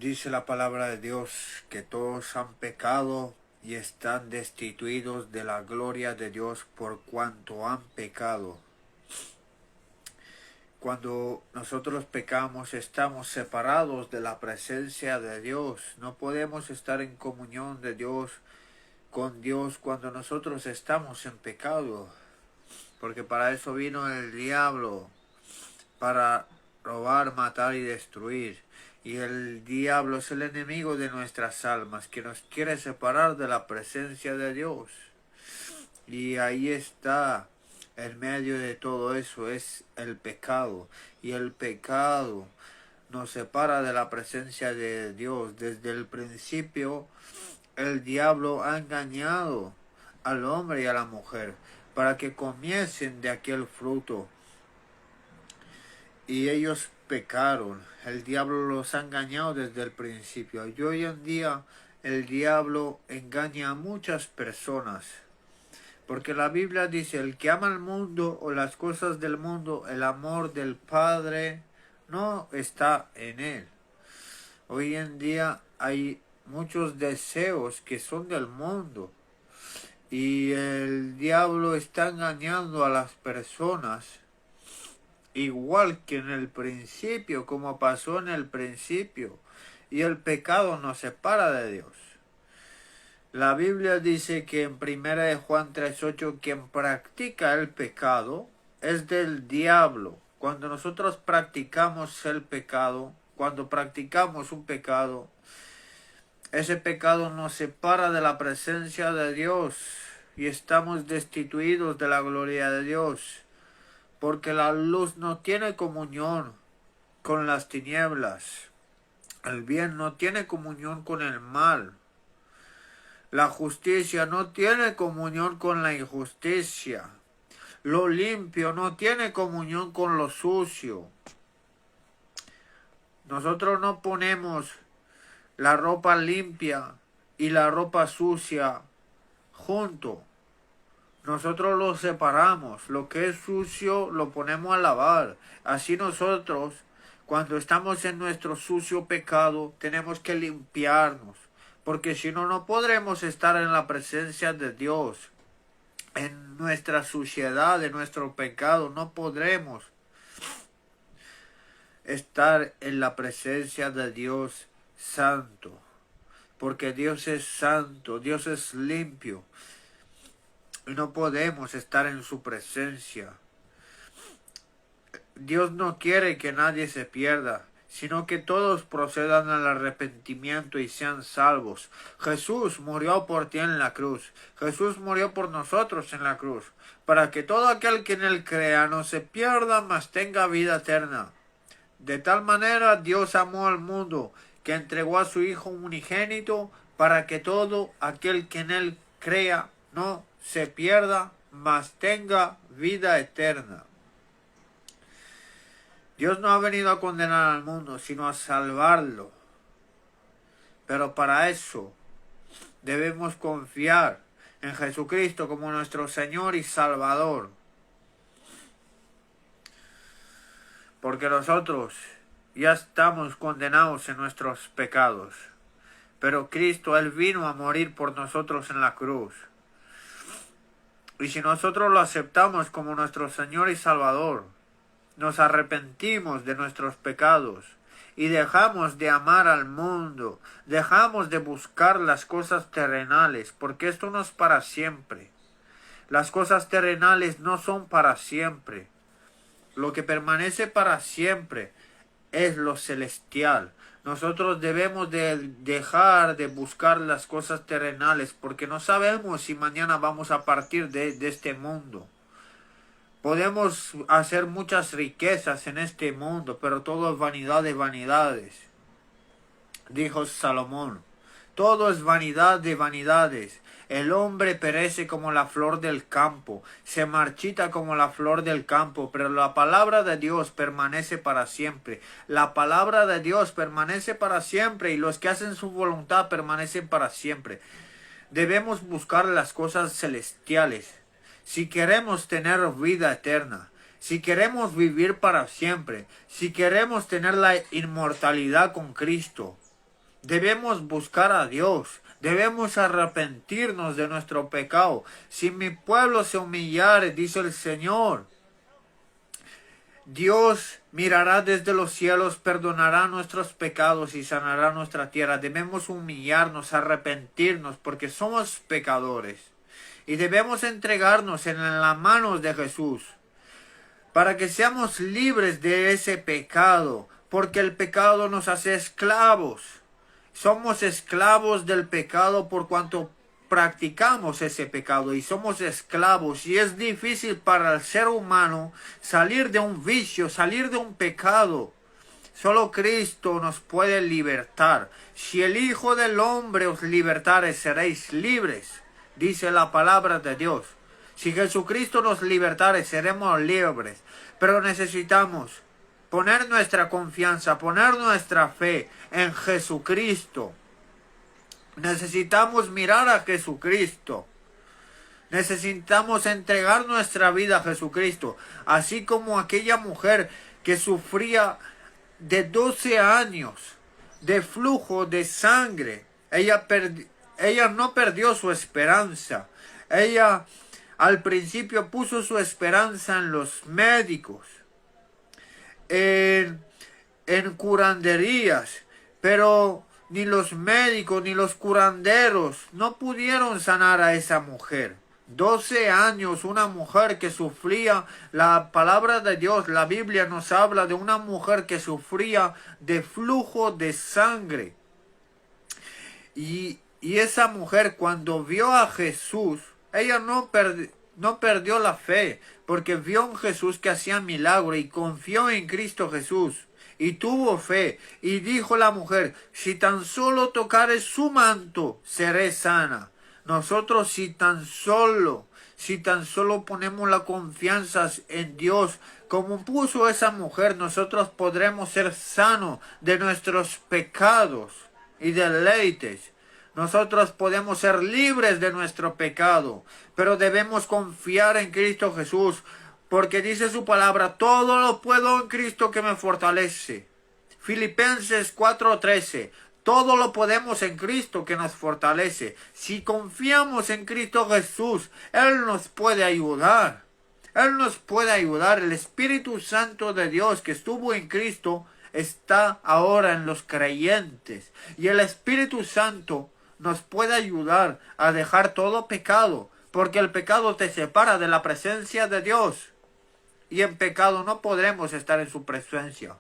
Dice la palabra de Dios que todos han pecado y están destituidos de la gloria de Dios por cuanto han pecado. Cuando nosotros pecamos, estamos separados de la presencia de Dios. No podemos estar en comunión de Dios con Dios cuando nosotros estamos en pecado. Porque para eso vino el diablo, para robar, matar y destruir. Y el diablo es el enemigo de nuestras almas, que nos quiere separar de la presencia de Dios. Y ahí está, en medio de todo eso, es el pecado. Y el pecado nos separa de la presencia de Dios. Desde el principio, el diablo ha engañado al hombre y a la mujer para que comiesen de aquel fruto. Y ellos pecaron. El diablo los ha engañado desde el principio. Y hoy en día el diablo engaña a muchas personas. Porque la Biblia dice, el que ama el mundo o las cosas del mundo, el amor del Padre no está en él. Hoy en día hay muchos deseos que son del mundo. Y el diablo está engañando a las personas. Igual que en el principio, como pasó en el principio. Y el pecado nos separa de Dios. La Biblia dice que en 1 Juan 3:8, quien practica el pecado es del diablo. Cuando nosotros practicamos el pecado, cuando practicamos un pecado, ese pecado nos separa de la presencia de Dios y estamos destituidos de la gloria de Dios. Porque la luz no tiene comunión con las tinieblas. El bien no tiene comunión con el mal. La justicia no tiene comunión con la injusticia. Lo limpio no tiene comunión con lo sucio. Nosotros no ponemos la ropa limpia y la ropa sucia junto. Nosotros lo separamos. Lo que es sucio lo ponemos a lavar. Así nosotros, cuando estamos en nuestro sucio pecado, tenemos que limpiarnos. Porque si no, no podremos estar en la presencia de Dios. En nuestra suciedad, en nuestro pecado, no podremos estar en la presencia de Dios santo. Porque Dios es santo, Dios es limpio. Y no podemos estar en su presencia. Dios no quiere que nadie se pierda, sino que todos procedan al arrepentimiento y sean salvos. Jesús murió por ti en la cruz. Jesús murió por nosotros en la cruz, para que todo aquel que en él crea no se pierda, mas tenga vida eterna. De tal manera Dios amó al mundo, que entregó a su Hijo unigénito, para que todo aquel que en él crea no se pierda, mas tenga vida eterna. Dios no ha venido a condenar al mundo, sino a salvarlo. Pero para eso debemos confiar en Jesucristo como nuestro Señor y Salvador. Porque nosotros ya estamos condenados en nuestros pecados. Pero Cristo, Él vino a morir por nosotros en la cruz. Y si nosotros lo aceptamos como nuestro Señor y Salvador, nos arrepentimos de nuestros pecados y dejamos de amar al mundo, dejamos de buscar las cosas terrenales, porque esto no es para siempre. Las cosas terrenales no son para siempre. Lo que permanece para siempre es lo celestial. Nosotros debemos de dejar de buscar las cosas terrenales, porque no sabemos si mañana vamos a partir de este mundo. Podemos hacer muchas riquezas en este mundo, pero todo es vanidad de vanidades. Dijo Salomón, todo es vanidad de vanidades. El hombre perece como la flor del campo, se marchita como la flor del campo, pero la palabra de Dios permanece para siempre. La palabra de Dios permanece para siempre y los que hacen su voluntad permanecen para siempre. Debemos buscar las cosas celestiales. Si queremos tener vida eterna, si queremos vivir para siempre, si queremos tener la inmortalidad con Cristo, Debemos buscar a Dios. Debemos arrepentirnos de nuestro pecado. Si mi pueblo se humillare, dice el Señor, Dios mirará desde los cielos, perdonará nuestros pecados y sanará nuestra tierra. Debemos humillarnos, arrepentirnos, porque somos pecadores. Y debemos entregarnos en las manos de Jesús, para que seamos libres de ese pecado, porque el pecado nos hace esclavos. Somos esclavos del pecado por cuanto practicamos ese pecado y somos esclavos, y es difícil para el ser humano salir de un vicio, salir de un pecado. Solo Cristo nos puede libertar. Si el Hijo del Hombre os libertare, seréis libres, dice la palabra de Dios. Si Jesucristo nos libertare, seremos libres. Pero necesitamos poner nuestra confianza, poner nuestra fe en Jesucristo. Necesitamos mirar a Jesucristo. Necesitamos entregar nuestra vida a Jesucristo. Así como aquella mujer que sufría de 12 años de flujo de sangre. Ella no perdió su esperanza. Ella al principio puso su esperanza en los médicos, en curanderías, pero ni los médicos ni los curanderos no pudieron sanar a esa mujer. 12 años, una mujer que sufría, la palabra de Dios, la Biblia nos habla de una mujer que sufría de flujo de sangre. Y esa mujer, cuando vio a Jesús, ella no perdió la fe, porque vio en Jesús que hacía milagro y confió en Cristo Jesús. Y tuvo fe, y dijo la mujer, si tan solo tocare su manto, seré sana. Nosotros si tan solo ponemos la confianza en Dios, como puso esa mujer, nosotros podremos ser sanos de nuestros pecados y deleites. Nosotros podemos ser libres de nuestro pecado, pero debemos confiar en Cristo Jesús, porque dice su palabra, todo lo puedo en Cristo que me fortalece. Filipenses 4:13, todo lo podemos en Cristo que nos fortalece. Si confiamos en Cristo Jesús, Él nos puede ayudar. Él nos puede ayudar. El Espíritu Santo de Dios que estuvo en Cristo está ahora en los creyentes. Y el Espíritu Santo nos puede ayudar a dejar todo pecado, porque el pecado te separa de la presencia de Dios. Y en pecado no podremos estar en su presencia.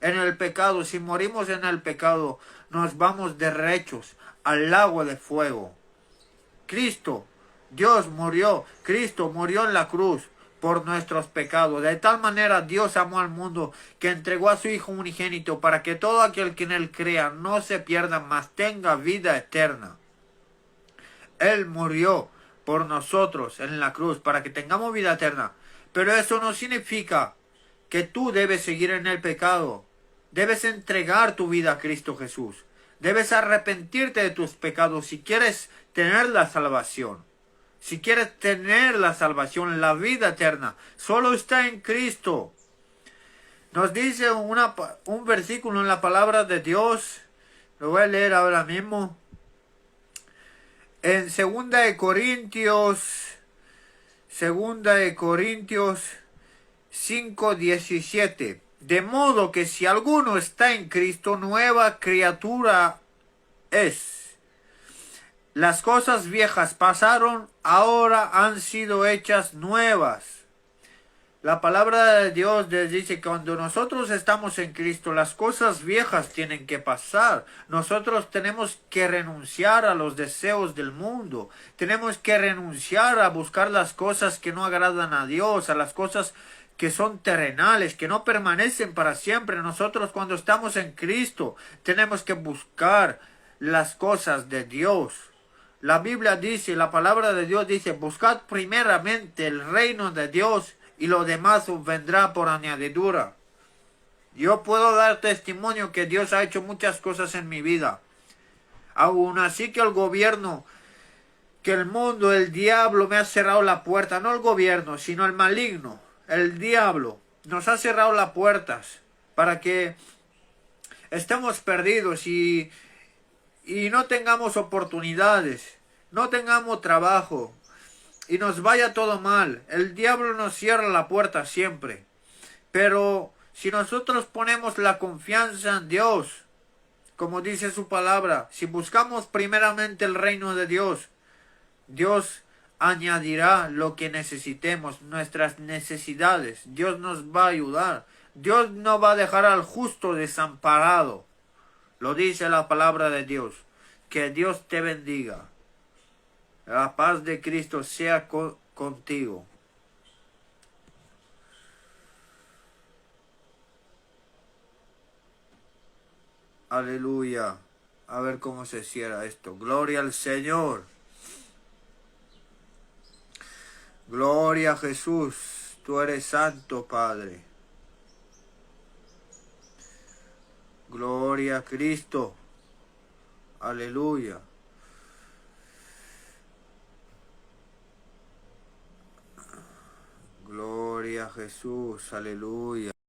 En el pecado, si morimos en el pecado, nos vamos derechos al lago de fuego. Cristo murió en la cruz por nuestros pecados. De tal manera Dios amó al mundo que entregó a su Hijo unigénito para que todo aquel que en Él crea no se pierda, mas tenga vida eterna. Él murió por nosotros en la cruz para que tengamos vida eterna. Pero eso no significa que tú debes seguir en el pecado. Debes entregar tu vida a Cristo Jesús. Debes arrepentirte de tus pecados si quieres tener la salvación. Si quieres tener la salvación, la vida eterna, solo está en Cristo. Nos dice un versículo en la palabra de Dios. Lo voy a leer ahora mismo. En 2 de Corintios 5:17. De modo que si alguno está en Cristo, nueva criatura es. Las cosas viejas pasaron, ahora han sido hechas nuevas. La palabra de Dios les dice que cuando nosotros estamos en Cristo, las cosas viejas tienen que pasar. Nosotros tenemos que renunciar a los deseos del mundo. Tenemos que renunciar a buscar las cosas que no agradan a Dios, a las cosas que son terrenales, que no permanecen para siempre. Nosotros cuando estamos en Cristo tenemos que buscar las cosas de Dios. La Biblia dice, la palabra de Dios dice, buscad primeramente el reino de Dios y lo demás os vendrá por añadidura. Yo puedo dar testimonio que Dios ha hecho muchas cosas en mi vida. Aún así que el gobierno, que el mundo, el diablo me ha cerrado la puerta. No el gobierno, sino el maligno. El diablo nos ha cerrado las puertas para que estemos perdidos y y no tengamos oportunidades, no tengamos trabajo y nos vaya todo mal. El diablo nos cierra la puerta siempre. Pero si nosotros ponemos la confianza en Dios, como dice su palabra, si buscamos primeramente el reino de Dios, Dios añadirá lo que necesitemos, nuestras necesidades. Dios nos va a ayudar. Dios no va a dejar al justo desamparado. Lo dice la palabra de Dios. Que Dios te bendiga. La paz de Cristo sea contigo. Aleluya. A ver cómo se cierra esto. Gloria al Señor. Gloria a Jesús. Tú eres santo, Padre. Gloria a Cristo. Aleluya. Gloria a Jesús. Aleluya.